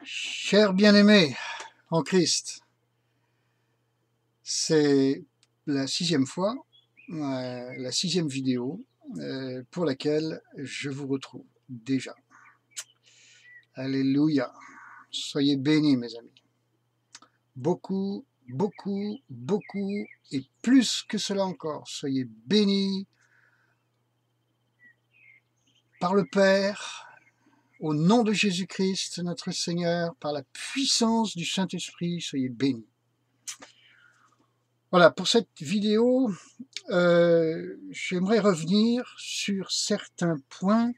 Chers bien-aimés en Christ, c'est la 6e fois, la 6e vidéo pour laquelle je vous retrouve déjà. Alléluia. Soyez bénis, mes amis. Beaucoup, beaucoup, beaucoup, et plus que cela encore, soyez bénis par le Père, au nom de Jésus-Christ, notre Seigneur, par la puissance du Saint-Esprit, soyez bénis. Voilà, pour cette vidéo, j'aimerais revenir sur certains points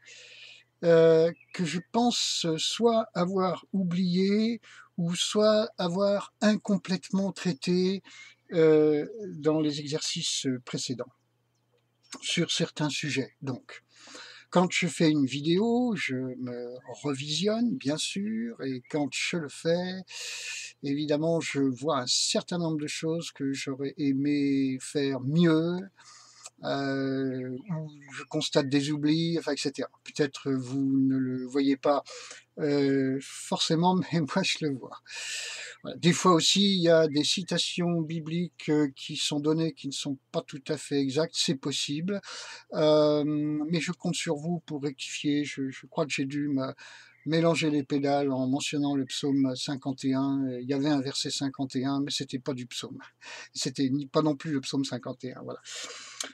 que je pense soit avoir oubliés ou soit avoir incomplètement traités dans les exercices précédents, sur certains sujets. Donc, quand je fais une vidéo, je me revisionne, bien sûr, et quand je le fais, évidemment, je vois un certain nombre de choses que j'aurais aimé faire mieux, où je constate des oublis, enfin, etc. Peut-être vous ne le voyez pas forcément, mais moi je le vois. Voilà. Des fois aussi, il y a des citations bibliques qui sont données qui ne sont pas tout à fait exactes, c'est possible, mais je compte sur vous pour rectifier. Je crois que j'ai dû mélanger les pédales en mentionnant le psaume 51. Il y avait un verset 51, mais c'était pas du psaume. C'était pas non plus le psaume 51. Voilà.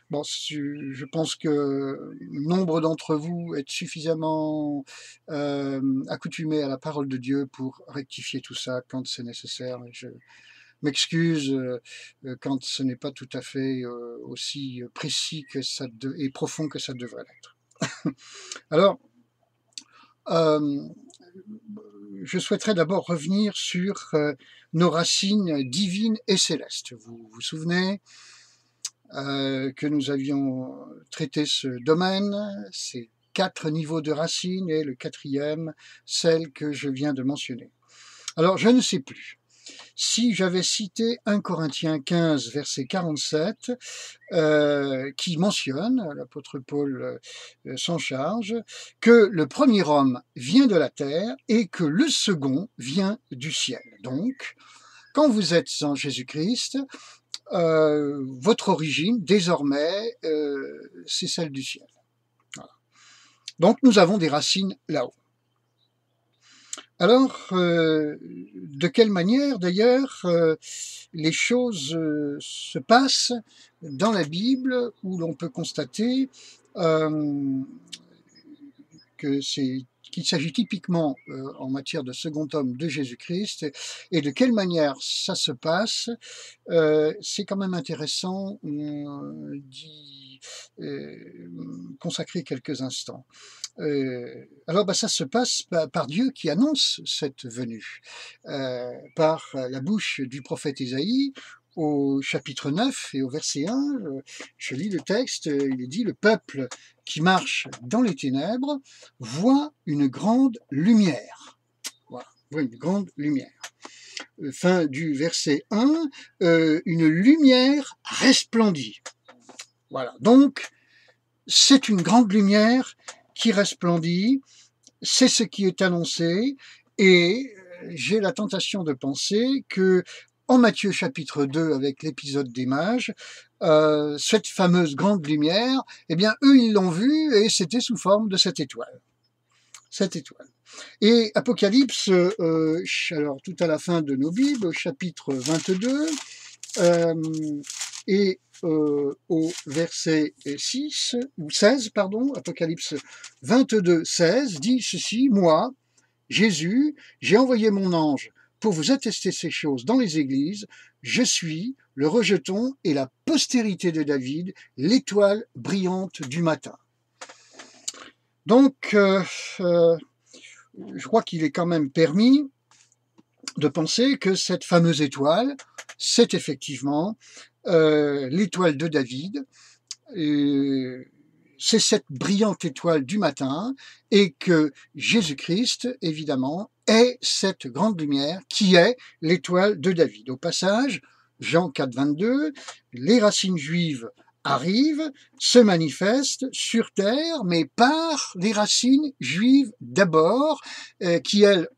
Bon, je pense que nombre d'entre vous êtes suffisamment accoutumés à la parole de Dieu pour rectifier tout ça quand c'est nécessaire. Je m'excuse quand ce n'est pas tout à fait aussi précis que ça et profond que ça devrait l'être. Alors, je souhaiterais d'abord revenir sur nos racines divines et célestes. Vous vous souvenez que nous avions traité ce domaine, ces 4 niveaux de racines, et le 4e, celle que je viens de mentionner. Alors, je ne sais plus si j'avais cité 1 Corinthiens 15, verset 47, qui mentionne, l'apôtre Paul s'en charge, que le premier homme vient de la terre et que le second vient du ciel. Donc, quand vous êtes en Jésus-Christ, votre origine, désormais, c'est celle du ciel. Voilà. Donc, nous avons des racines là-haut. Alors, de quelle manière, d'ailleurs, les choses se passent dans la Bible, où l'on peut constater qu'il s'agit typiquement en matière de second homme de Jésus-Christ, et de quelle manière ça se passe, c'est quand même intéressant d'y consacrer quelques instants. Alors ça se passe par Dieu qui annonce cette venue, par la bouche du prophète Ésaïe, au chapitre 9 et au verset 1, je lis le texte, il est dit « Le peuple qui marche dans les ténèbres voit une grande lumière ». Voilà, voit une grande lumière. Fin du verset 1, une lumière resplendit. Voilà, donc c'est une grande lumière qui resplendit, c'est ce qui est annoncé, et j'ai la tentation de penser que en Matthieu chapitre 2, avec l'épisode des mages, cette fameuse grande lumière, eh bien, eux, ils l'ont vue, et c'était sous forme de cette étoile. Cette étoile. Et Apocalypse, alors tout à la fin de nos Bibles, chapitre 22, et au verset 6, ou 16, pardon, Apocalypse 22, 16, dit ceci, « Moi, Jésus, j'ai envoyé mon ange pour vous attester ces choses dans les églises. Je suis le rejeton et la postérité de David, l'étoile brillante du matin. » Donc, je crois qu'il est quand même permis de penser que cette fameuse étoile, c'est effectivement l'étoile de David, c'est cette brillante étoile du matin, et que Jésus-Christ, évidemment, est cette grande lumière qui est l'étoile de David. Au passage, Jean 4, 22, les racines juives arrive, se manifeste sur terre, mais par les racines juives d'abord, qui elles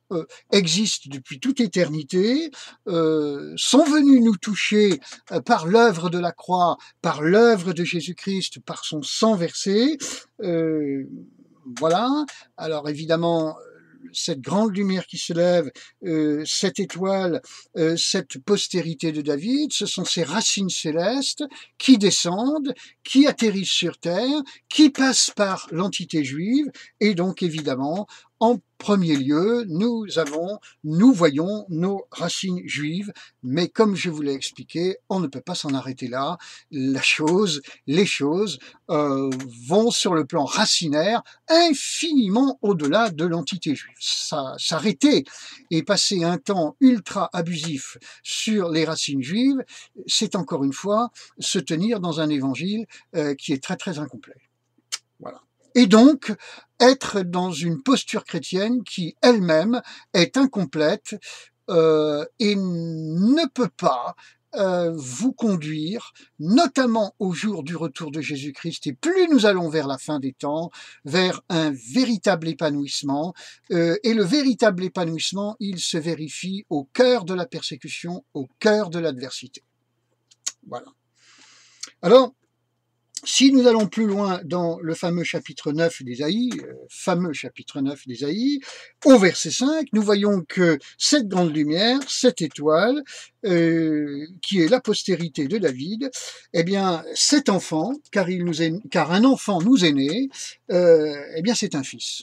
existent depuis toute éternité, sont venues nous toucher par l'œuvre de la croix, par l'œuvre de Jésus-Christ, par son sang versé. Voilà. Alors évidemment, cette grande lumière qui se lève, cette étoile, cette postérité de David, ce sont ces racines célestes qui descendent, qui atterrissent sur terre, qui passent par l'entité juive, et donc évidemment, en premier lieu, nous voyons nos racines juives, mais comme je vous l'ai expliqué, on ne peut pas s'en arrêter là. Les choses vont sur le plan racinaire infiniment au-delà de l'entité juive. S'arrêter et passer un temps ultra abusif sur les racines juives, c'est encore une fois se tenir dans un évangile qui est très très incomplet. Voilà. Et donc, être dans une posture chrétienne qui elle-même est incomplète et ne peut pas vous conduire, notamment au jour du retour de Jésus-Christ, et plus nous allons vers la fin des temps, vers un véritable épanouissement, et le véritable épanouissement, il se vérifie au cœur de la persécution, au cœur de l'adversité. Voilà. Alors, si nous allons plus loin dans le fameux chapitre 9 d'Ésaïe, au verset 5, nous voyons que cette grande lumière, cette étoile, qui est la postérité de David, eh bien, cet enfant, car un enfant nous est né, eh bien, c'est un fils.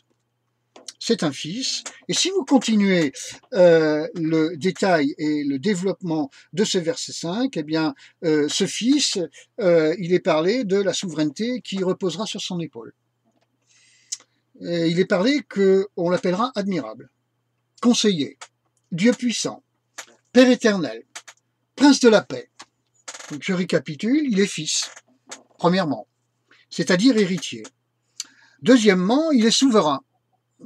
C'est un fils. Et si vous continuez le détail et le développement de ce verset 5, eh bien, ce fils, il est parlé de la souveraineté qui reposera sur son épaule. Et il est parlé qu'on l'appellera admirable, conseiller, Dieu puissant, Père éternel, Prince de la paix. Donc je récapitule, il est fils, premièrement, c'est-à-dire héritier. Deuxièmement, il est souverain,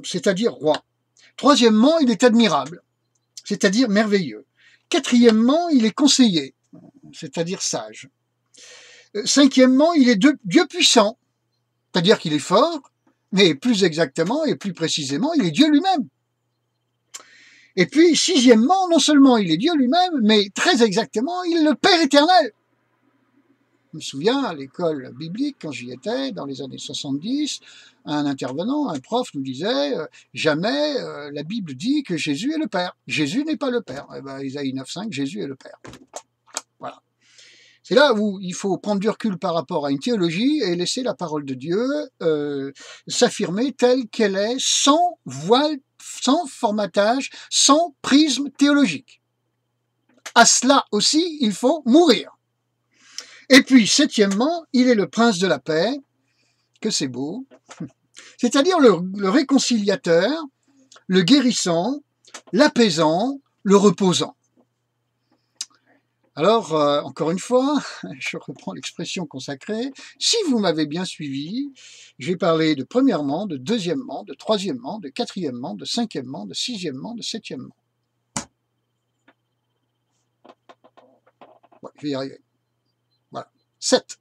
c'est-à-dire roi. Troisièmement, il est admirable, c'est-à-dire merveilleux. Quatrièmement, il est conseiller, c'est-à-dire sage. Cinquièmement, il est Dieu puissant, c'est-à-dire qu'il est fort, mais plus exactement et plus précisément, il est Dieu lui-même. Et puis, sixièmement, non seulement il est Dieu lui-même, mais très exactement, il est le Père éternel. Je me souviens, à l'école biblique, quand j'y étais, dans les années 70, un intervenant, un prof nous disait jamais la Bible dit que Jésus est le Père. Jésus n'est pas le Père. Eh ben, Ésaïe 9,5, Jésus est le Père. Voilà. C'est là où il faut prendre du recul par rapport à une théologie et laisser la parole de Dieu s'affirmer telle qu'elle est, sans voile, sans formatage, sans prisme théologique. À cela aussi, il faut mourir. Et puis, septièmement, il est le prince de la paix, que c'est beau, c'est-à-dire le réconciliateur, le guérissant, l'apaisant, le reposant. Alors, encore une fois, je reprends l'expression consacrée, si vous m'avez bien suivi, j'ai parlé de premièrement, de deuxièmement, de troisièmement, de quatrièmement, de cinquièmement, de sixièmement, de septièmement. Ouais, je vais y arriver. Voilà. 7.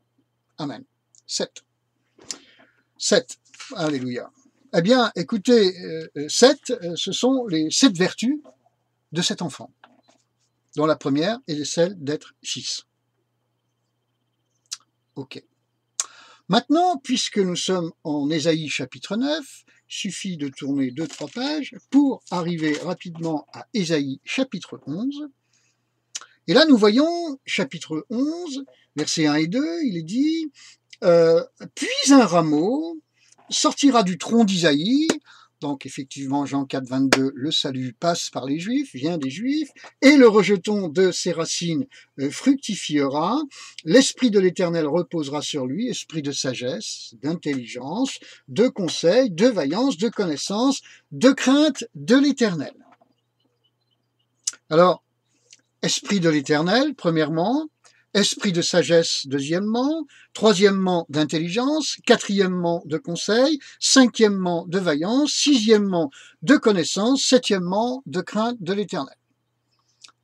Amen. 7. 7. Alléluia. Eh bien, écoutez, 7, ce sont les 7 vertus de cet enfant, dont la première est celle d'être fils. Ok. Maintenant, puisque nous sommes en Ésaïe chapitre 9, il suffit de tourner 2-3 pages pour arriver rapidement à Ésaïe chapitre 11. Et là, nous voyons, chapitre 11, versets 1 et 2, il est dit « Puis un rameau sortira du tronc d'Isaïe ». Donc effectivement, Jean 4, 22, le salut passe par les Juifs, vient des Juifs, et le rejeton de ses racines fructifiera, l'Esprit de l'Éternel reposera sur lui, esprit de sagesse, d'intelligence, de conseil, de vaillance, de connaissance, de crainte de l'Éternel. Alors, Esprit de l'Éternel, premièrement, esprit de sagesse, deuxièmement, troisièmement, d'intelligence, quatrièmement, de conseil, cinquièmement, de vaillance, sixièmement, de connaissance, septièmement, de crainte de l'Éternel.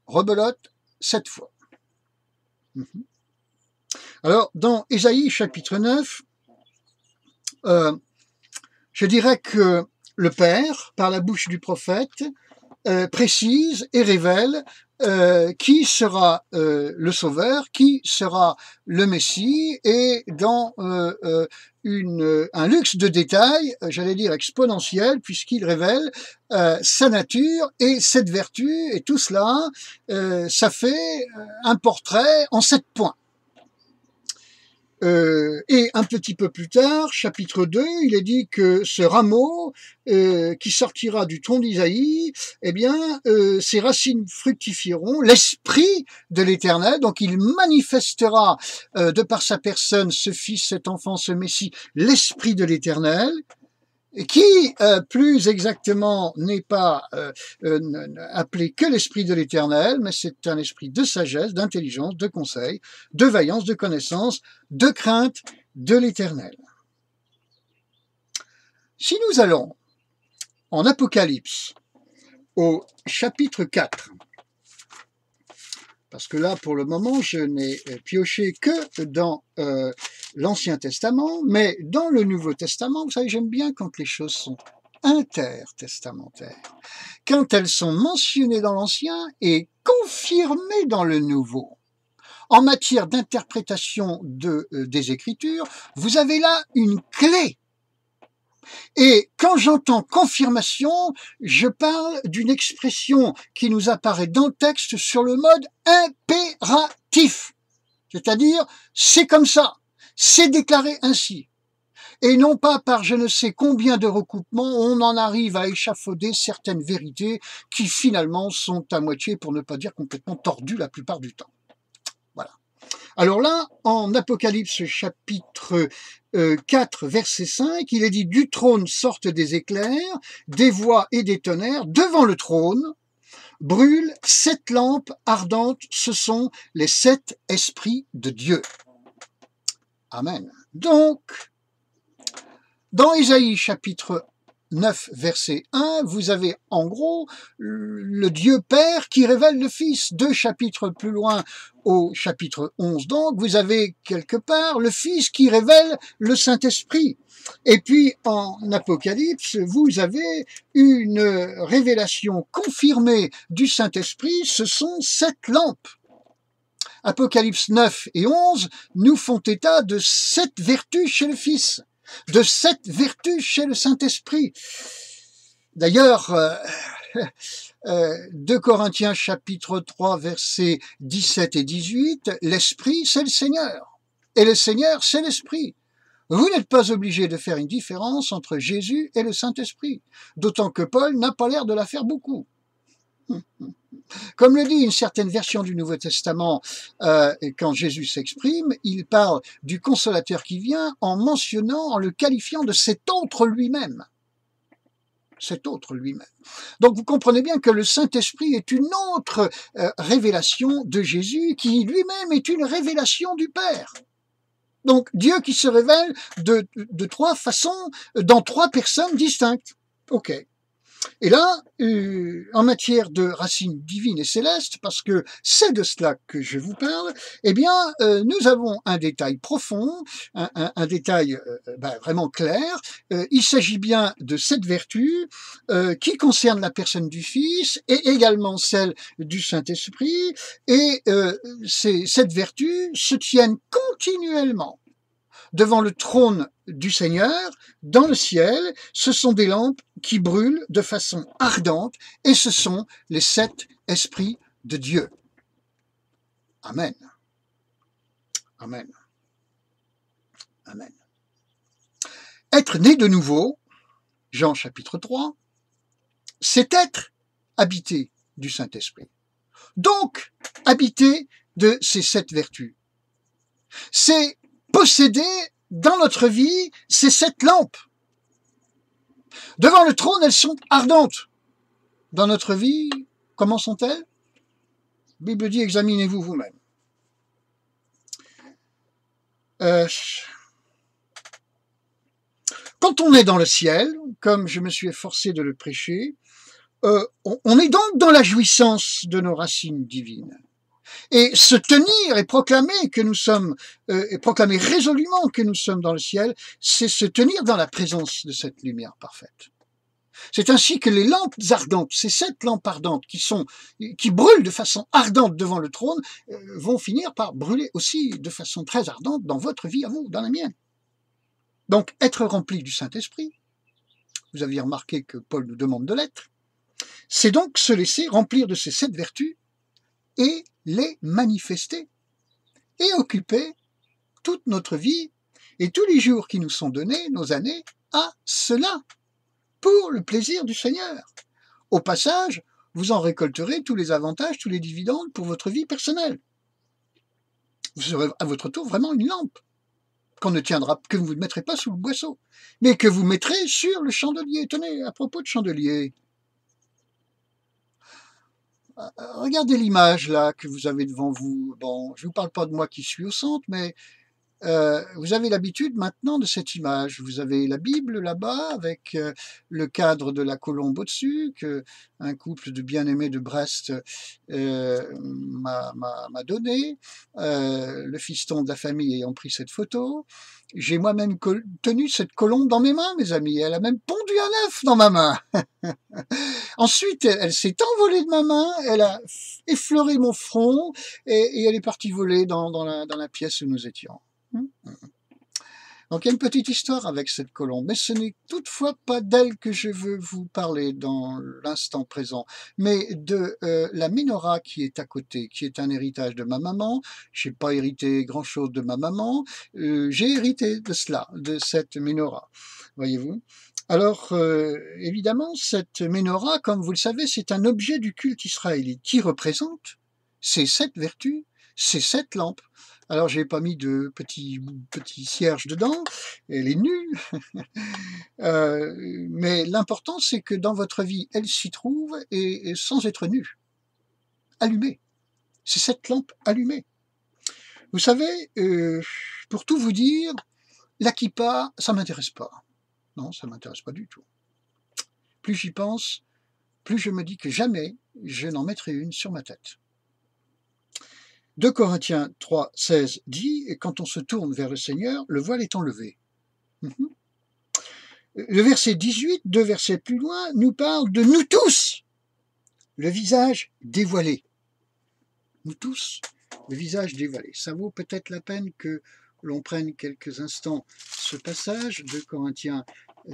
Rebelote 7 fois. Alors, dans Ésaïe chapitre 9, je dirais que le Père, par la bouche du prophète, précise et révèle qui sera le Sauveur, qui sera le Messie, et dans un luxe de détails, j'allais dire exponentiel, puisqu'il révèle sa nature et cette vertu, et tout cela, ça fait un portrait en 7 points. Et un petit peu plus tard, chapitre 2, il est dit que ce rameau qui sortira du tronc d'Isaïe, eh bien, ses racines fructifieront, l'esprit de l'Éternel, donc il manifestera de par sa personne, ce fils, cet enfant, ce Messie, l'esprit de l'Éternel, qui plus exactement n'est pas appelé que l'esprit de l'Éternel, mais c'est un esprit de sagesse, d'intelligence, de conseil, de vaillance, de connaissance, de crainte de l'Éternel. Si nous allons en Apocalypse au chapitre 4, parce que là, pour le moment, je n'ai pioché que dans l'Ancien Testament, mais dans le Nouveau Testament, vous savez, j'aime bien quand les choses sont intertestamentaires, quand elles sont mentionnées dans l'Ancien et confirmées dans le Nouveau. En matière d'interprétation des Écritures, vous avez là une clé. Et quand j'entends confirmation, je parle d'une expression qui nous apparaît dans le texte sur le mode impératif. C'est-à-dire, c'est comme ça, c'est déclaré ainsi. Et non pas par je ne sais combien de recoupements, on en arrive à échafauder certaines vérités qui finalement sont à moitié, pour ne pas dire complètement tordues la plupart du temps. Voilà. Alors là, en Apocalypse chapitre 4, verset 5, il est dit « Du trône sortent des éclairs, des voix et des tonnerres. Devant le trône brûlent 7 lampes ardentes. Ce sont les 7 esprits de Dieu. » Amen. Donc, dans Ésaïe chapitre 9, verset 1, vous avez en gros le Dieu Père qui révèle le Fils. 2 chapitres plus loin, au chapitre 11 donc, vous avez quelque part le Fils qui révèle le Saint-Esprit. Et puis en Apocalypse, vous avez une révélation confirmée du Saint-Esprit, ce sont 7 lampes. Apocalypse 9 et 11 nous font état de 7 vertus chez le Fils, de 7 vertus chez le Saint-Esprit. D'ailleurs, 2 Corinthiens chapitre 3 versets 17 et 18, l'Esprit c'est le Seigneur, et le Seigneur c'est l'Esprit. Vous n'êtes pas obligé de faire une différence entre Jésus et le Saint-Esprit, d'autant que Paul n'a pas l'air de la faire beaucoup. Comme le dit une certaine version du Nouveau Testament, quand Jésus s'exprime, il parle du consolateur qui vient en mentionnant, en le qualifiant de cet autre lui-même. Cet autre lui-même. Donc vous comprenez bien que le Saint-Esprit est une autre révélation de Jésus qui lui-même est une révélation du Père. Donc Dieu qui se révèle de 3 façons, dans 3 personnes distinctes. Ok. Et là, en matière de racines divines et célestes, parce que c'est de cela que je vous parle, eh bien, nous avons un détail profond, un détail vraiment clair. Il s'agit bien de cette vertu qui concerne la personne du Fils et également celle du Saint-Esprit. Et cette vertu se tiennent continuellement devant le trône du Seigneur, dans le ciel, ce sont des lampes qui brûlent de façon ardente, et ce sont les 7 esprits de Dieu. Amen. Amen. Amen. Être né de nouveau, Jean chapitre 3, c'est être habité du Saint-Esprit. Donc, habité de ces 7 vertus. C'est posséder dans notre vie ces 7 lampes. Devant le trône, elles sont ardentes. Dans notre vie, comment sont-elles? La Bible dit, examinez-vous vous-même. Quand on est dans le ciel, comme je me suis efforcé de le prêcher, on est donc dans la jouissance de nos racines divines. Et se tenir et proclamer que nous sommes, et proclamer résolument que nous sommes dans le ciel, c'est se tenir dans la présence de cette lumière parfaite. C'est ainsi que les lampes ardentes, ces 7 lampes ardentes qui brûlent de façon ardente devant le trône, vont finir par brûler aussi de façon très ardente dans votre vie à vous, dans la mienne. Donc, être rempli du Saint-Esprit, vous aviez remarqué que Paul nous demande de l'être, c'est donc se laisser remplir de ces 7 vertus et les manifester et occuper toute notre vie et tous les jours qui nous sont donnés, nos années, à cela, pour le plaisir du Seigneur. Au passage, vous en récolterez tous les avantages, tous les dividendes pour votre vie personnelle. Vous serez à votre tour vraiment une lampe que vous ne mettrez pas sous le boisseau, mais que vous mettrez sur le chandelier. Tenez, à propos de chandelier, regardez l'image là que vous avez devant vous. Bon, je ne vous parle pas de moi qui suis au centre, mais vous avez l'habitude maintenant de cette image. Vous avez la Bible là-bas avec le cadre de la colombe au-dessus que un couple de bien-aimés de Brest m'a donné. Le fiston de la famille ayant pris cette photo. J'ai moi-même tenu cette colombe dans mes mains, mes amis. Elle a même pondu un œuf dans ma main. Ensuite, elle s'est envolée de ma main, elle a effleuré mon front et elle est partie voler dans la pièce où nous étions. Donc il y a une petite histoire avec cette colombe, mais ce n'est toutefois pas d'elle que je veux vous parler dans l'instant présent, mais de la menorah qui est à côté, qui est un héritage de ma maman. Je n'ai pas hérité grand-chose de ma maman, j'ai hérité de cela, de cette menorah, voyez-vous. Alors, évidemment, cette menorah, comme vous le savez, c'est un objet du culte israélite qui représente ces 7 vertus, ces 7 lampes. Alors, j'ai pas mis de petits cierges dedans, elle est nue, mais l'important, c'est que dans votre vie, elle s'y trouve et sans être nue, allumée. C'est cette lampe allumée. Vous savez, pour tout vous dire, la kippa, ça m'intéresse pas. Non, ça m'intéresse pas du tout. Plus j'y pense, plus je me dis que jamais je n'en mettrai une sur ma tête. 2 Corinthiens 3, 16 dit « Et quand on se tourne vers le Seigneur, le voile est enlevé. » Le verset 18, 2 versets plus loin, nous parle de nous tous, le visage dévoilé. Nous tous, le visage dévoilé. Ça vaut peut-être la peine que l'on prenne quelques instants ce passage, 2 Corinthiens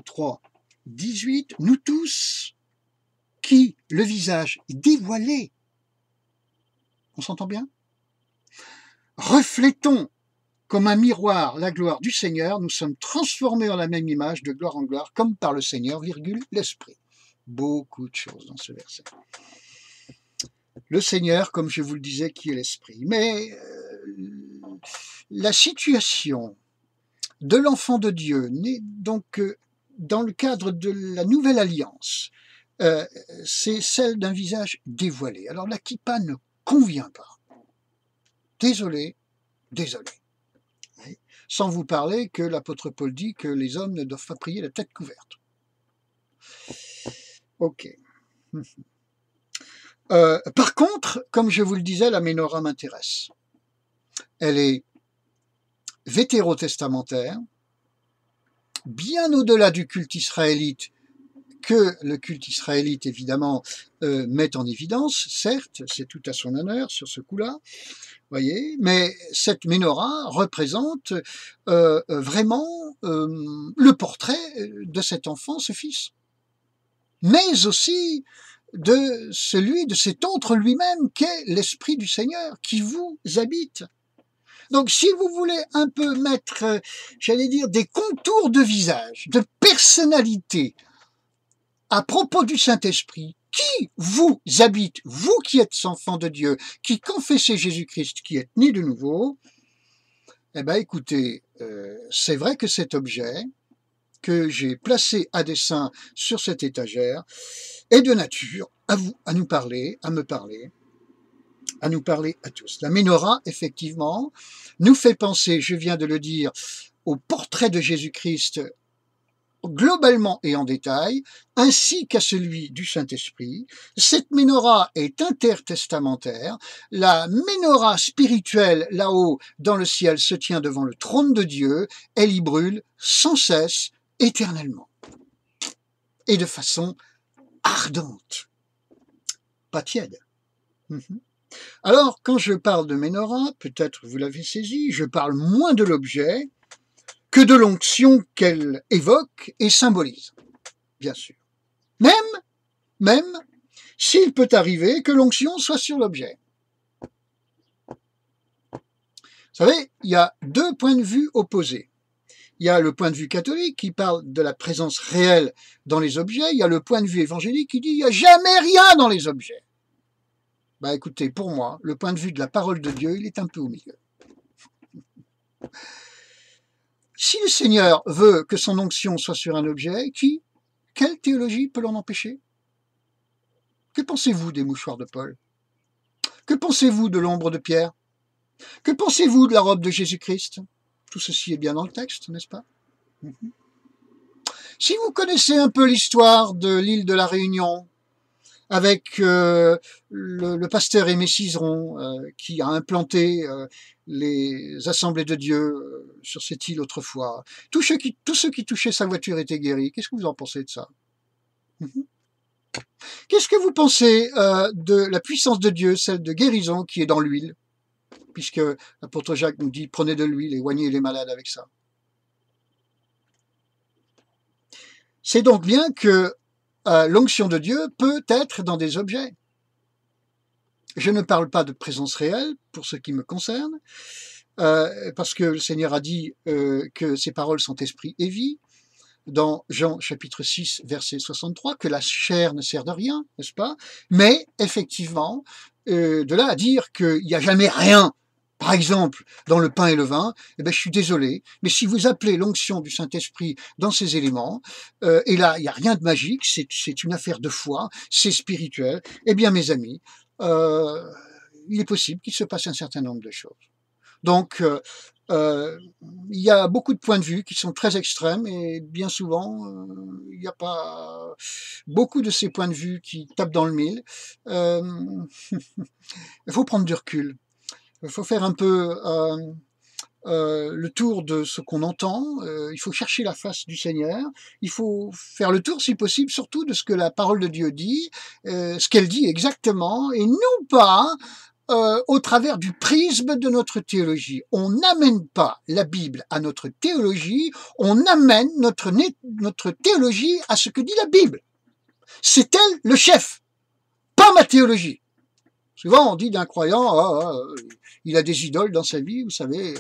3, 18, nous tous, qui, le visage dévoilé, on s'entend bien? Reflétons comme un miroir la gloire du Seigneur, nous sommes transformés en la même image de gloire en gloire, comme par le Seigneur, l'Esprit. Beaucoup de choses dans ce verset. Le Seigneur, comme je vous le disais, qui est l'Esprit. Mais la situation de l'enfant de Dieu, né donc dans le cadre de la nouvelle alliance, c'est celle d'un visage dévoilé. Alors la kippa ne convient pas. Désolé. Sans vous parler que l'apôtre Paul dit que les hommes ne doivent pas prier la tête couverte. Ok. Par contre, comme je vous le disais, la menorah m'intéresse. Elle est vétérotestamentaire, bien au-delà du culte israélite, que le culte israélite, évidemment, met en évidence. Certes, c'est tout à son honneur sur ce coup-là, voyez, mais cette menorah représente vraiment le portrait de cet enfant, ce fils, mais aussi de cet autre lui-même qu'est l'Esprit du Seigneur qui vous habite. Donc si vous voulez un peu mettre, j'allais dire, des contours de visage, de personnalité à propos du Saint-Esprit, qui vous habite, vous qui êtes enfant de Dieu, qui confessez Jésus-Christ, qui êtes né de nouveau, eh bien écoutez, c'est vrai que cet objet que j'ai placé à dessein sur cette étagère est de nature à nous parler, à me parler, à nous parler à tous. La menorah, effectivement, nous fait penser, je viens de le dire, au portrait de Jésus-Christ globalement et en détail, ainsi qu'à celui du Saint-Esprit. Cette ménorah est intertestamentaire. La ménorah spirituelle, là-haut, dans le ciel, se tient devant le trône de Dieu. Elle y brûle sans cesse, éternellement. Et de façon ardente, pas tiède. Alors, quand je parle de ménorah, peut-être vous l'avez saisi, je parle moins de l'objet que de l'onction qu'elle évoque et symbolise, bien sûr. Même s'il peut arriver que l'onction soit sur l'objet. Vous savez, il y a deux points de vue opposés. Il y a le point de vue catholique qui parle de la présence réelle dans les objets. Il y a le point de vue évangélique qui dit il n'y a jamais rien dans les objets. Bah écoutez, pour moi, le point de vue de la parole de Dieu, il est un peu au milieu. Si le Seigneur veut que son onction soit sur un objet, quelle théologie peut l'en empêcher? Que pensez-vous des mouchoirs de Paul? Que pensez-vous de l'ombre de Pierre? Que pensez-vous de la robe de Jésus-Christ? Tout ceci est bien dans le texte, n'est-ce pas? Si vous connaissez un peu l'histoire de l'île de la Réunion, avec le pasteur Aimé Cizeron qui a implanté les assemblées de Dieu sur cette île autrefois. Tous ceux qui touchaient sa voiture étaient guéris. Qu'est-ce que vous en pensez de ça? Qu'est-ce que vous pensez de la puissance de Dieu, celle de guérison qui est dans l'huile? Puisque l'apôtre Jacques nous dit prenez de l'huile et oignez les malades avec ça. C'est donc bien que l'onction de Dieu peut être dans des objets. Je ne parle pas de présence réelle pour ce qui me concerne, parce que le Seigneur a dit que ses paroles sont esprit et vie, dans Jean chapitre 6, verset 63, que la chair ne sert de rien, n'est-ce pas? Mais effectivement, de là à dire qu'il n'y a jamais rien, par exemple, dans le pain et le vin, eh ben, je suis désolé, mais si vous appelez l'onction du Saint-Esprit dans ces éléments, et là, il n'y a rien de magique, c'est une affaire de foi, c'est spirituel, eh bien, mes amis, il est possible qu'il se passe un certain nombre de choses. Donc, il y a beaucoup de points de vue qui sont très extrêmes et bien souvent, il n'y a pas beaucoup de ces points de vue qui tapent dans le mille. Il faut prendre du recul. Il faut faire un peu le tour de ce qu'on entend. Il faut chercher la face du Seigneur. Il faut faire le tour, si possible, surtout de ce que la parole de Dieu dit, ce qu'elle dit exactement, et non pas au travers du prisme de notre théologie. On n'amène pas la Bible à notre théologie, on amène notre théologie à ce que dit la Bible. C'est elle le chef, pas ma théologie. Souvent, on dit d'un croyant, il a des idoles dans sa vie, vous savez,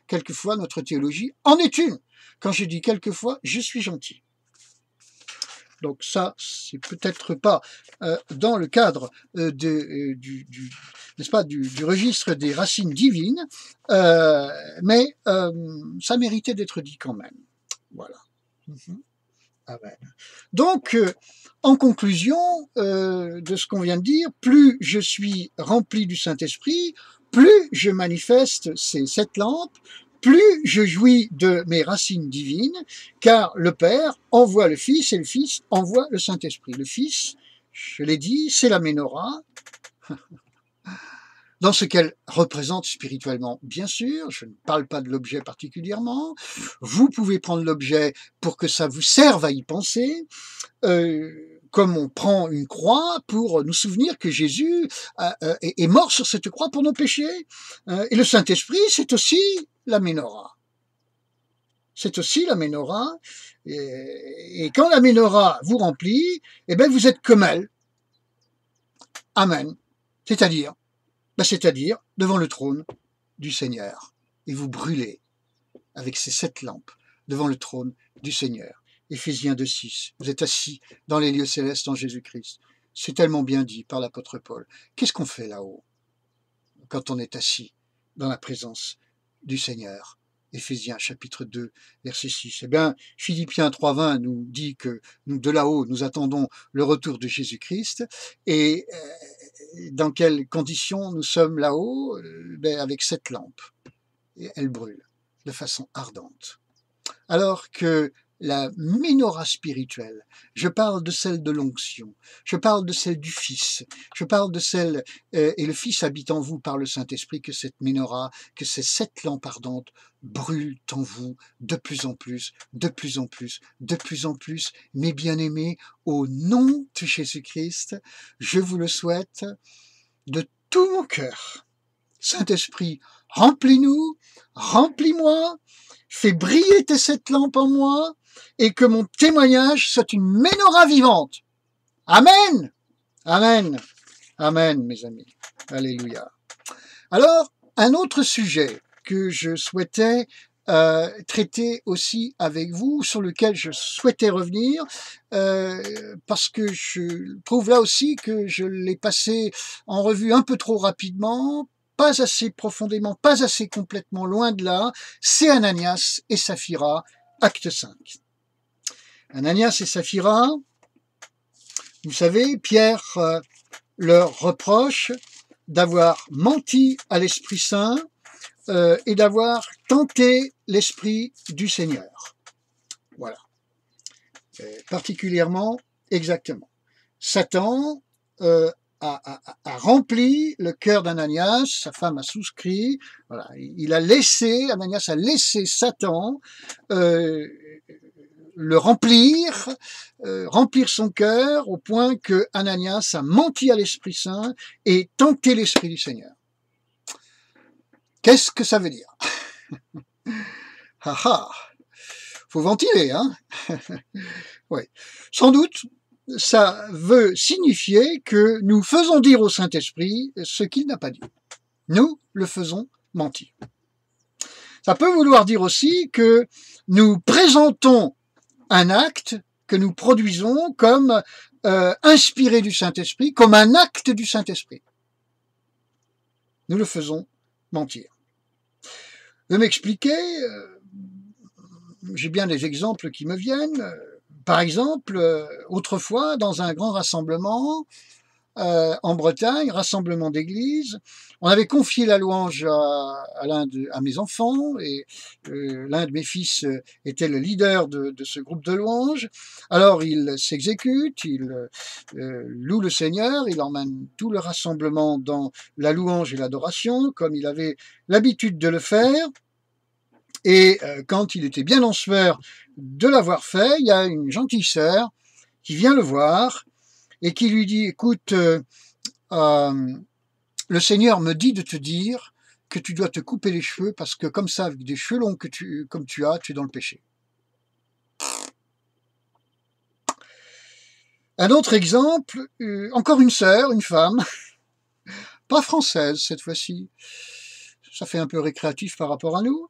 quelquefois notre théologie en est une. Quand je dis quelquefois, je suis gentil. Donc ça, c'est peut-être pas dans le cadre n'est-ce pas, du registre des racines divines, mais ça méritait d'être dit quand même. Voilà. Amen. Donc, en conclusion de ce qu'on vient de dire, plus je suis rempli du Saint-Esprit, plus je manifeste ces 7 lampes, plus je jouis de mes racines divines, car le Père envoie le Fils et le Fils envoie le Saint-Esprit. Le Fils, je l'ai dit, c'est la Ménorah, dans ce qu'elle représente spirituellement, bien sûr, je ne parle pas de l'objet particulièrement, vous pouvez prendre l'objet pour que ça vous serve à y penser, comme on prend une croix pour nous souvenir que Jésus est mort sur cette croix pour nos péchés, et le Saint-Esprit, c'est aussi la Ménorah. C'est aussi la Ménorah, et quand la Ménorah vous remplit, eh bien vous êtes comme elle. Amen. C'est-à-dire devant le trône du Seigneur. Et vous brûlez avec ces 7 lampes devant le trône du Seigneur. Éphésiens 2,6. Vous êtes assis dans les lieux célestes en Jésus-Christ. C'est tellement bien dit par l'apôtre Paul. Qu'est-ce qu'on fait là-haut quand on est assis dans la présence du Seigneur? Éphésiens chapitre 2, verset 6. Eh bien, Philippiens 3,20 nous dit que nous, de là-haut, nous attendons le retour de Jésus-Christ. Et dans quelles conditions nous sommes là-haut? Avec cette lampe. Et elle brûle de façon ardente. Alors que la menorah spirituelle, je parle de celle de l'onction, je parle de celle du Fils, je parle de celle, et le Fils habite en vous par le Saint-Esprit, que cette menorah, que ces 7 lampes ardentes brûlent en vous de plus en plus, de plus en plus, de plus en plus. Mes bien-aimés, au nom de Jésus-Christ, je vous le souhaite de tout mon cœur. Saint-Esprit, remplis-nous, remplis-moi, fais briller tes 7 lampes en moi, et que mon témoignage soit une menorah vivante. Amen. Amen. Amen, mes amis. Alléluia. Alors, un autre sujet que je souhaitais traiter aussi avec vous, sur lequel je souhaitais revenir, parce que je trouve là aussi que je l'ai passé en revue un peu trop rapidement, pas assez profondément, pas assez complètement, loin de là, c'est Ananias et Saphira, acte 5. Ananias et Saphira, vous savez, Pierre leur reproche d'avoir menti à l'Esprit Saint et d'avoir tenté l'Esprit du Seigneur. Voilà. Particulièrement, exactement. Satan a rempli le cœur d'Ananias, sa femme a souscrit, voilà, Ananias a laissé Satan le remplir son cœur au point que Ananias a menti à l'Esprit Saint et tenté l'Esprit du Seigneur. Qu'est-ce que ça veut dire? Faut ventiler, hein. Oui. Sans doute, ça veut signifier que nous faisons dire au Saint-Esprit ce qu'il n'a pas dit. Nous le faisons mentir. Ça peut vouloir dire aussi que nous présentons un acte que nous produisons comme inspiré du Saint-Esprit, comme un acte du Saint-Esprit. Nous le faisons mentir. Je vais m'expliquer, j'ai bien des exemples qui me viennent. Par exemple, autrefois, dans un grand rassemblement en Bretagne, rassemblement d'église, on avait confié la louange à mes enfants, et l'un de mes fils était le leader de ce groupe de louange. Alors il s'exécute, il loue le Seigneur, il emmène tout le rassemblement dans la louange et l'adoration, comme il avait l'habitude de le faire. Et quand il était bien en sueur de l'avoir fait, il y a une gentille sœur qui vient le voir et qui lui dit, écoute, le Seigneur me dit de te dire que tu dois te couper les cheveux parce que comme ça, avec des cheveux longs comme tu es dans le péché. Un autre exemple, encore une sœur, une femme, pas française cette fois-ci, ça fait un peu récréatif par rapport à nous,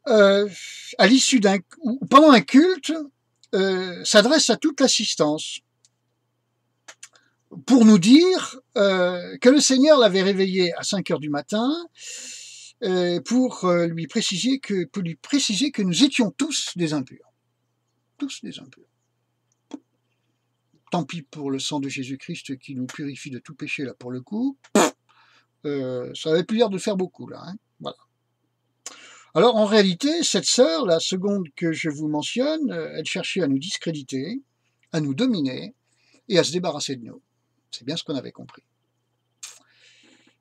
à l'issue pendant un culte, s'adresse à toute l'assistance pour nous dire que le Seigneur l'avait réveillé à 5 heures du matin pour lui préciser que nous étions tous des impurs. Tous des impurs. Tant pis pour le sang de Jésus-Christ qui nous purifie de tout péché, là, pour le coup. Ça avait plus l'air de faire beaucoup, là. Hein, voilà. Alors, en réalité, cette sœur, la seconde que je vous mentionne, elle cherchait à nous discréditer, à nous dominer et à se débarrasser de nous. C'est bien ce qu'on avait compris.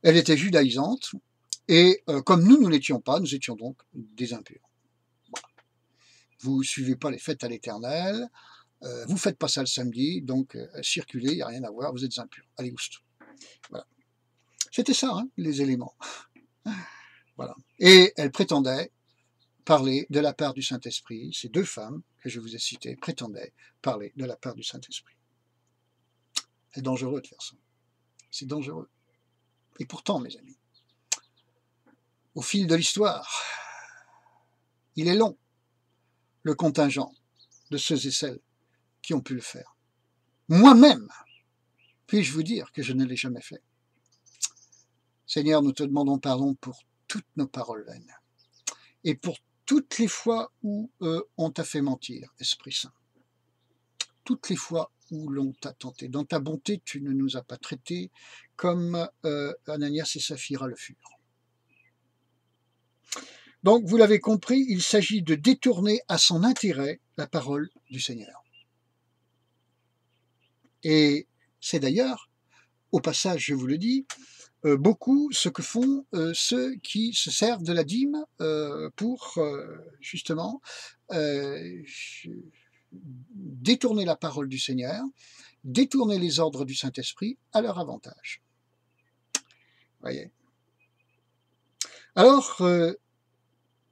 Elle était judaïsante, et comme nous ne l'étions pas, nous étions donc des impurs. Voilà. Vous ne suivez pas les fêtes à l'Éternel, vous ne faites pas ça le samedi, donc circulez, il n'y a rien à voir, vous êtes impurs. Allez, oust. Voilà. C'était ça, hein, les éléments. Voilà. Et elle prétendait parler de la part du Saint-Esprit. Ces deux femmes que je vous ai citées prétendaient parler de la part du Saint-Esprit. C'est dangereux de faire ça. C'est dangereux. Et pourtant, mes amis, au fil de l'histoire, il est long, le contingent de ceux et celles qui ont pu le faire. Moi-même, puis-je vous dire que je ne l'ai jamais fait. Seigneur, nous te demandons pardon pour toutes nos paroles vaines et pour toutes les fois où on t'a fait mentir, Esprit Saint. Toutes les fois où l'on t'a tenté. Dans ta bonté, tu ne nous as pas traités comme Ananias et Saphira le furent. Donc, vous l'avez compris, il s'agit de détourner à son intérêt la parole du Seigneur. Et c'est d'ailleurs, au passage, je vous le dis, beaucoup ce que font ceux qui se servent de la dîme pour justement euh, détourner la parole du Seigneur, détourner les ordres du Saint-Esprit à leur avantage. Voyez. Alors,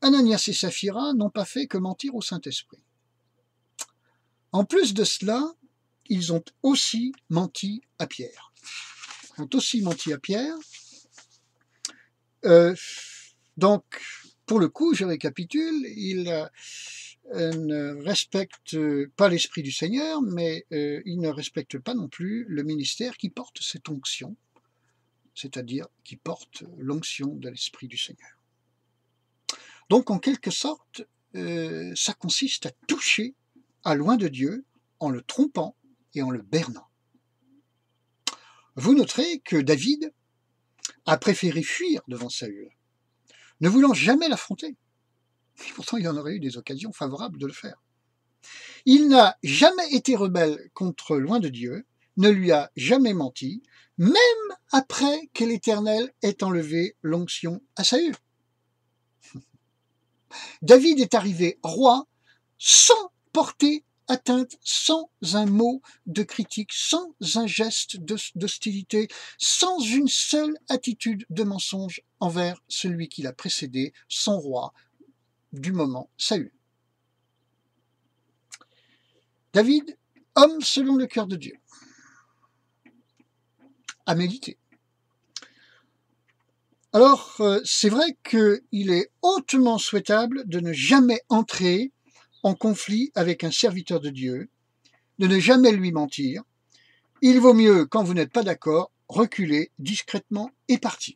Ananias et Saphira n'ont pas fait que mentir au Saint-Esprit. En plus de cela, ils ont aussi menti à Pierre. Ils ont aussi menti à Pierre. Donc, pour le coup, je récapitule, ils ne respectent pas l'Esprit du Seigneur, mais ils ne respectent pas non plus le ministère qui porte cette onction, c'est-à-dire qui porte l'onction de l'Esprit du Seigneur. Donc, en quelque sorte, ça consiste à toucher à loin de Dieu en le trompant et en le bernant. Vous noterez que David a préféré fuir devant Saül, ne voulant jamais l'affronter. Pourtant, il en aurait eu des occasions favorables de le faire. Il n'a jamais été rebelle contre loin de Dieu, ne lui a jamais menti, même après que l'Éternel ait enlevé l'onction à Saül. David est arrivé roi sans porter atteinte, sans un mot de critique, sans un geste d'hostilité, sans une seule attitude de mensonge envers celui qui l'a précédé, son roi du moment, Saül. David, homme selon le cœur de Dieu, à méditer. Alors, c'est vrai qu'il est hautement souhaitable de ne jamais entrer en conflit avec un serviteur de Dieu, de ne jamais lui mentir. Il vaut mieux, quand vous n'êtes pas d'accord, reculer discrètement et partir.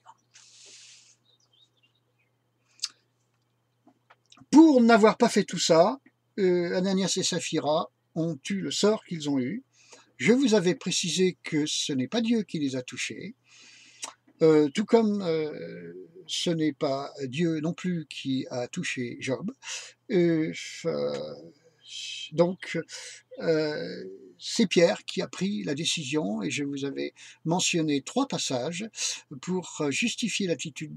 Pour n'avoir pas fait tout ça, Ananias et Saphira ont eu le sort qu'ils ont eu. Je vous avais précisé que ce n'est pas Dieu qui les a touchés, tout comme ce n'est pas Dieu non plus qui a touché Job. Donc, c'est Pierre qui a pris la décision, et je vous avais mentionné 3 passages pour justifier l'attitude,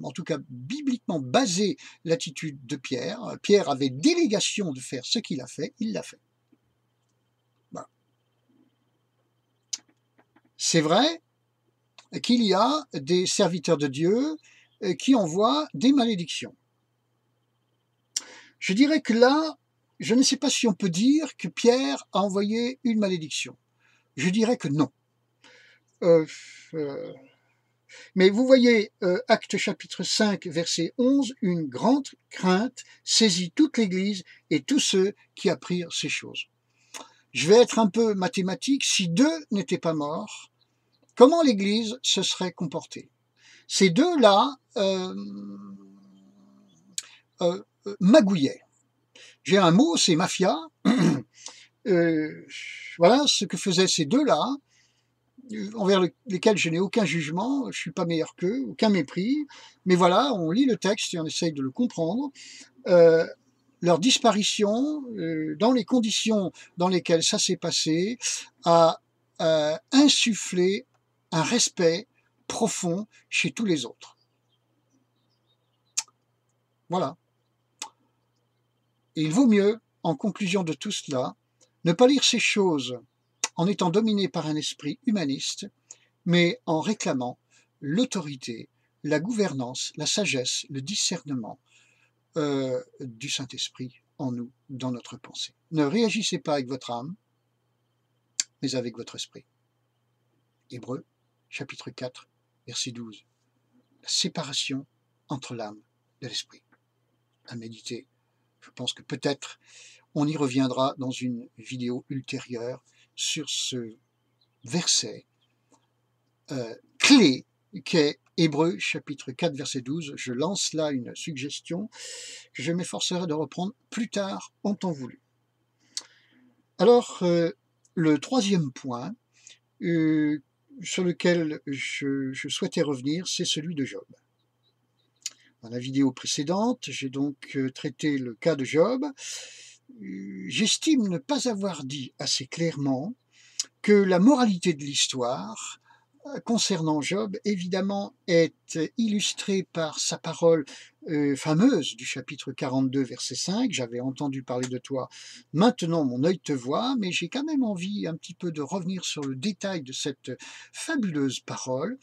en tout cas bibliquement basée l'attitude de Pierre. Pierre avait délégation de faire ce qu'il a fait, il l'a fait. Voilà. C'est vrai qu'il y a des serviteurs de Dieu qui envoient des malédictions. Je dirais que là, je ne sais pas si on peut dire que Pierre a envoyé une malédiction. Je dirais que non. Mais vous voyez, Actes chapitre 5, verset 11, une grande crainte saisit toute l'Église et tous ceux qui apprirent ces choses. Je vais être un peu mathématique, si 2 n'étaient pas morts, comment l'Église se serait comportée? Ces 2-là magouillaient. J'ai un mot, c'est mafia. Voilà ce que faisaient ces 2-là, envers lesquels je n'ai aucun jugement, je ne suis pas meilleur qu'eux, aucun mépris, mais voilà, on lit le texte et on essaye de le comprendre. Leur disparition, dans les conditions dans lesquelles ça s'est passé, a insufflé un respect profond chez tous les autres. Voilà. Et il vaut mieux, en conclusion de tout cela, ne pas lire ces choses en étant dominé par un esprit humaniste, mais en réclamant l'autorité, la gouvernance, la sagesse, le discernement du Saint-Esprit en nous, dans notre pensée. Ne réagissez pas avec votre âme, mais avec votre esprit. Hébreux, chapitre 4, verset 12. La séparation entre l'âme et l'esprit. À méditer. Je pense que peut-être on y reviendra dans une vidéo ultérieure sur ce verset clé qu'est Hébreux chapitre 4 verset 12. Je lance là une suggestion que je m'efforcerai de reprendre plus tard en temps voulu. Alors, le 3e point sur lequel je souhaitais revenir, c'est celui de Job. Dans la vidéo précédente, j'ai donc traité le cas de Job. j'estime ne pas avoir dit assez clairement que la moralité de l'histoire concernant Job, évidemment, est illustrée par sa parole fameuse du chapitre 42, verset 5. J'avais entendu parler de toi, maintenant mon œil te voit, mais j'ai quand même envie un petit peu de revenir sur le détail de cette fabuleuse parole.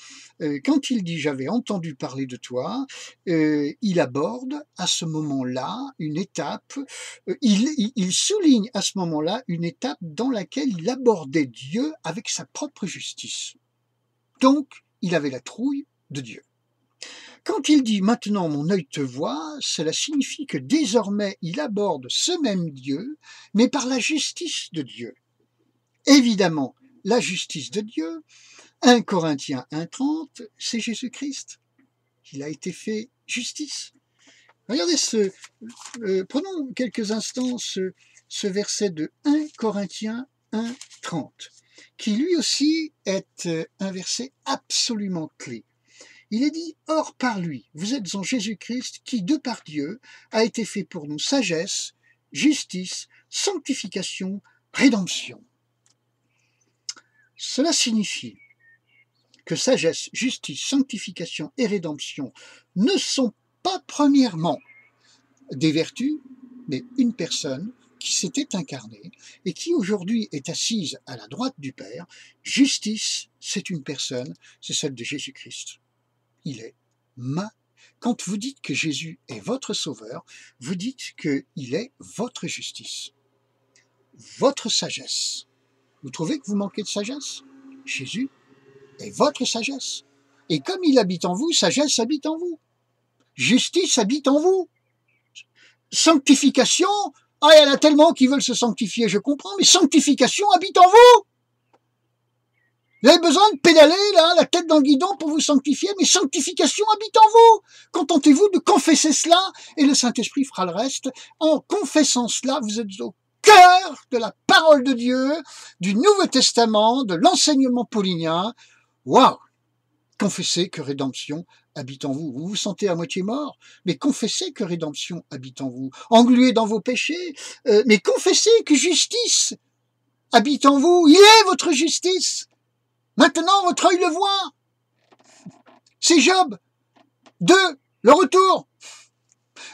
Quand il dit j'avais entendu parler de toi, il aborde à ce moment-là une étape, il souligne à ce moment-là une étape dans laquelle il abordait Dieu avec sa propre justice. Donc, il avait la trouille de Dieu. Quand il dit « maintenant mon œil te voit », cela signifie que désormais il aborde ce même Dieu, mais par la justice de Dieu. Évidemment, la justice de Dieu, 1 Corinthiens 1,30, c'est Jésus-Christ. Il a été fait justice. Regardez prenons quelques instants ce verset de 1 Corinthiens 1,30. Qui lui aussi est un verset absolument clé. Il est dit, or par lui, vous êtes en Jésus-Christ, qui de par Dieu a été fait pour nous sagesse, justice, sanctification, rédemption. Cela signifie que sagesse, justice, sanctification et rédemption ne sont pas premièrement des vertus, mais une personne qui s'était incarnée et qui aujourd'hui est assise à la droite du Père. Justice, c'est une personne, c'est celle de Jésus-Christ. Il est ma. Quand vous dites que Jésus est votre sauveur, vous dites qu'il est votre justice, votre sagesse. Vous trouvez que vous manquez de sagesse? Jésus est votre sagesse. Et comme il habite en vous, sagesse habite en vous. Justice habite en vous. Sanctification, ah, il y en a tellement qui veulent se sanctifier, je comprends, mais sanctification habite en vous. Vous avez besoin de pédaler, là, la tête dans le guidon pour vous sanctifier, mais sanctification habite en vous. Contentez-vous de confesser cela, et le Saint-Esprit fera le reste. En confessant cela, vous êtes au cœur de la parole de Dieu, du Nouveau Testament, de l'enseignement paulinien. Waouh! Confessez que rédemption habite en vous. Vous vous sentez à moitié mort, mais confessez que rédemption habite en vous. Englué dans vos péchés, mais confessez que justice habite en vous. Il est votre justice. Maintenant, votre œil le voit. C'est Job 2, le retour.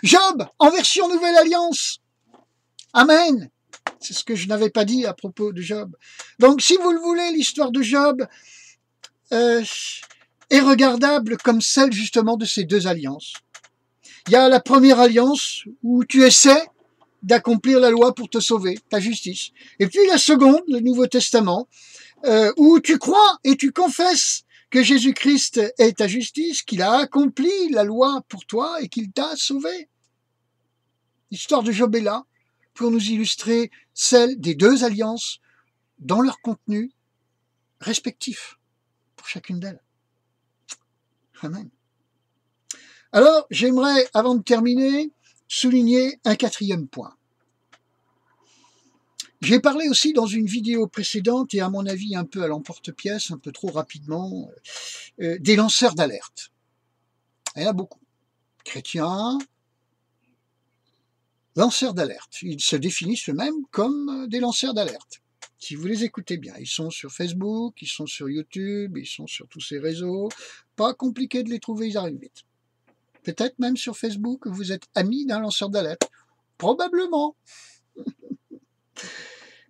Job en version Nouvelle Alliance. Amen. C'est ce que je n'avais pas dit à propos de Job. Donc, si vous le voulez, l'histoire de Job est regardable comme celle justement de ces deux alliances. Il y a la première alliance où tu essaies d'accomplir la loi pour te sauver, ta justice. Et puis la seconde, le Nouveau Testament, où tu crois et tu confesses que Jésus-Christ est ta justice, qu'il a accompli la loi pour toi et qu'il t'a sauvé. L'histoire de Job est là pour nous illustrer celle des deux alliances dans leur contenu respectif pour chacune d'elles. Amen. Alors, j'aimerais, avant de terminer, souligner un quatrième point. J'ai parlé aussi dans une vidéo précédente, et à mon avis un peu à l'emporte-pièce, un peu trop rapidement, des lanceurs d'alerte. Il y en a beaucoup. Chrétiens, lanceurs d'alerte. Ils se définissent eux-mêmes comme des lanceurs d'alerte. Si vous les écoutez bien, ils sont sur Facebook, ils sont sur YouTube, ils sont sur tous ces réseaux. Pas compliqué de les trouver, ils arrivent vite. Peut-être même sur Facebook, vous êtes ami d'un lanceur d'alerte. Probablement.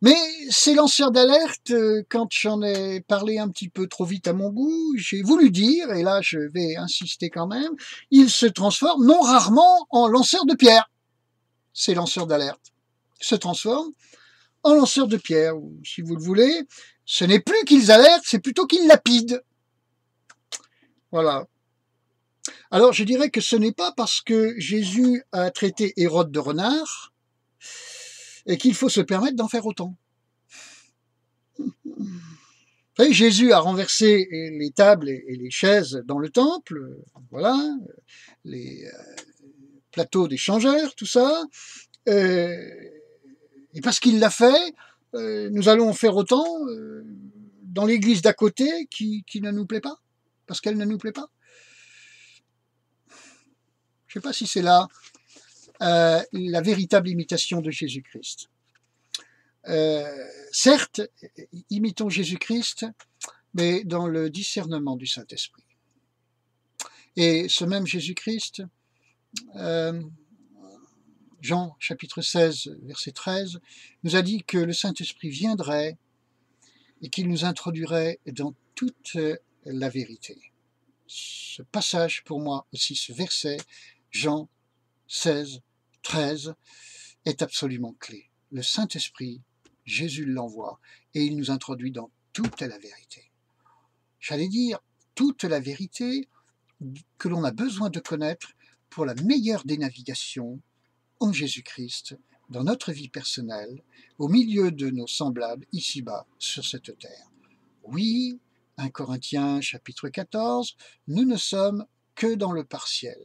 Mais ces lanceurs d'alerte, quand j'en ai parlé un petit peu trop vite à mon goût, j'ai voulu dire, et là je vais insister quand même, ils se transforment non rarement en lanceurs de pierre. Ces lanceurs d'alerte se transforment en lanceurs de pierre, ou si vous le voulez, ce n'est plus qu'ils alertent, c'est plutôt qu'ils lapident. Voilà. Alors je dirais que ce n'est pas parce que Jésus a traité Hérode de renard et qu'il faut se permettre d'en faire autant. Vous savez, Jésus a renversé les tables et les chaises dans le temple, voilà, les plateaux des changeurs, tout ça. Et parce qu'il l'a fait, nous allons en faire autant dans l'église d'à côté qui ne nous plaît pas, parce qu'elle ne nous plaît pas. Je ne sais pas si c'est là la véritable imitation de Jésus-Christ. Certes, imitons Jésus-Christ, mais dans le discernement du Saint-Esprit. Et ce même Jésus-Christ, Jean chapitre 16, verset 13, nous a dit que le Saint-Esprit viendrait et qu'il nous introduirait dans toute la vérité. Ce passage, pour moi aussi, ce verset, Jean 16, 13, est absolument clé. Le Saint-Esprit, Jésus l'envoie et il nous introduit dans toute la vérité. J'allais dire toute la vérité que l'on a besoin de connaître pour la meilleure des navigations en Jésus-Christ, dans notre vie personnelle, au milieu de nos semblables ici-bas sur cette terre. Oui, 1 Corinthiens chapitre 14, nous ne sommes que dans le partiel.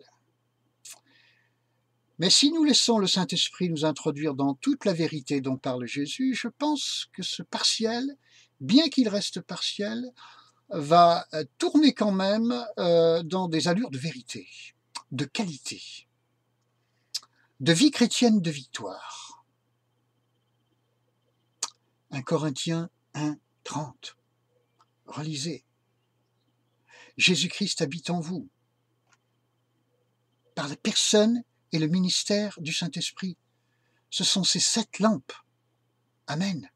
Mais si nous laissons le Saint-Esprit nous introduire dans toute la vérité dont parle Jésus, je pense que ce partiel, bien qu'il reste partiel, va tourner quand même dans des allures de vérité, de qualité, de vie chrétienne de victoire. 1 Corinthiens 1, 30. Relisez. Jésus-Christ habite en vous, par la personne et le ministère du Saint-Esprit. Ce sont ces 7 lampes. Amen.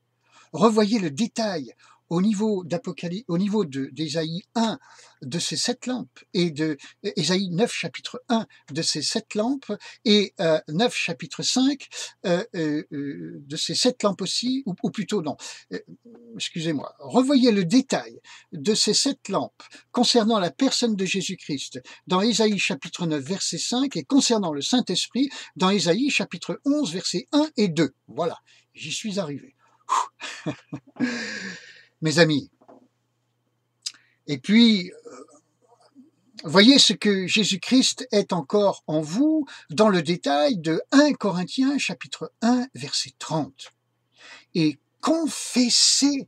Revoyez le détail au niveau d'Apocalypse, au niveau d'Ésaïe 1 de ces 7 lampes et de Ésaïe 9 chapitre 1 de ces 7 lampes et 9 chapitre 5 de ces 7 lampes aussi, ou plutôt non, excusez-moi, revoyez le détail de ces 7 lampes concernant la personne de Jésus-Christ dans Ésaïe chapitre 9 verset 5 et concernant le Saint-Esprit dans Ésaïe chapitre 11 verset 1 et 2. Voilà, j'y suis arrivé. Mes amis. Et puis, voyez ce que Jésus-Christ est encore en vous dans le détail de 1 Corinthiens chapitre 1 verset 30. Et confessez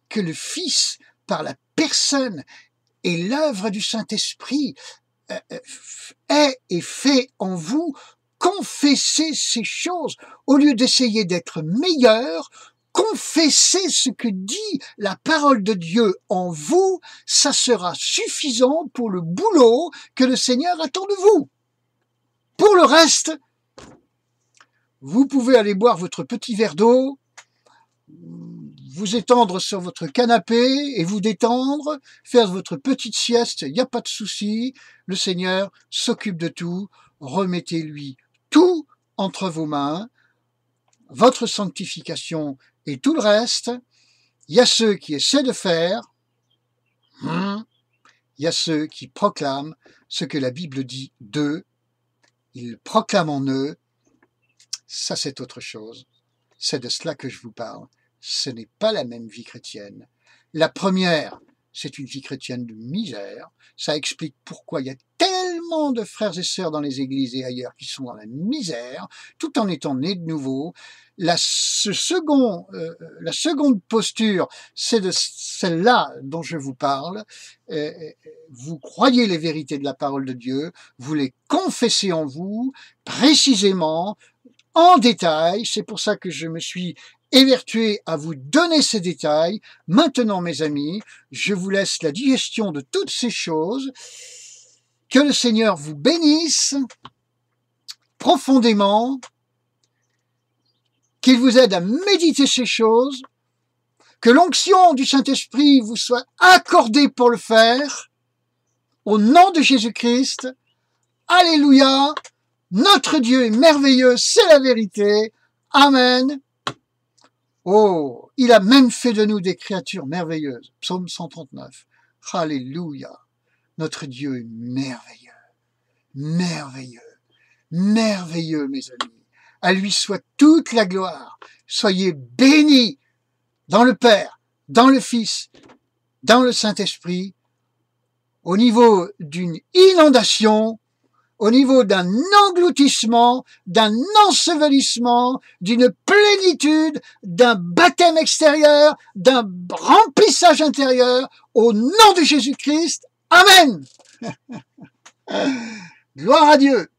que le Fils, par la personne et l'œuvre du Saint-Esprit, est et fait en vous. Confessez ces choses au lieu d'essayer d'être meilleur. Confessez ce que dit la parole de Dieu en vous, ça sera suffisant pour le boulot que le Seigneur attend de vous. Pour le reste, vous pouvez aller boire votre petit verre d'eau, vous étendre sur votre canapé et vous détendre, faire votre petite sieste, il n'y a pas de souci, le Seigneur s'occupe de tout, remettez-lui tout entre vos mains, votre sanctification et tout le reste. Il y a ceux qui essaient de faire, il y a ceux qui proclament ce que la Bible dit d'eux, ils proclament en eux, ça c'est autre chose, c'est de cela que je vous parle, ce n'est pas la même vie chrétienne. La première, c'est une vie chrétienne de misère, ça explique pourquoi il y a tellement de frères et sœurs dans les églises et ailleurs qui sont dans la misère, tout en étant nés de nouveau. La seconde posture, c'est de celle-là dont je vous parle. Vous croyez les vérités de la parole de Dieu, vous les confessez en vous, précisément, en détail. C'est pour ça que je me suis évertué à vous donner ces détails. Maintenant, mes amis, je vous laisse la digestion de toutes ces choses. Que le Seigneur vous bénisse profondément, qu'il vous aide à méditer ces choses, que l'onction du Saint-Esprit vous soit accordée pour le faire, au nom de Jésus-Christ. Alléluia, notre Dieu est merveilleux, c'est la vérité. Amen. Oh, il a même fait de nous des créatures merveilleuses. Psaume 139. Alléluia, notre Dieu est merveilleux, merveilleux, merveilleux, mes amis. À lui soit toute la gloire. Soyez bénis dans le Père, dans le Fils, dans le Saint-Esprit, au niveau d'une inondation, au niveau d'un engloutissement, d'un ensevelissement, d'une plénitude, d'un baptême extérieur, d'un remplissage intérieur, au nom de Jésus-Christ. Amen. Gloire à Dieu.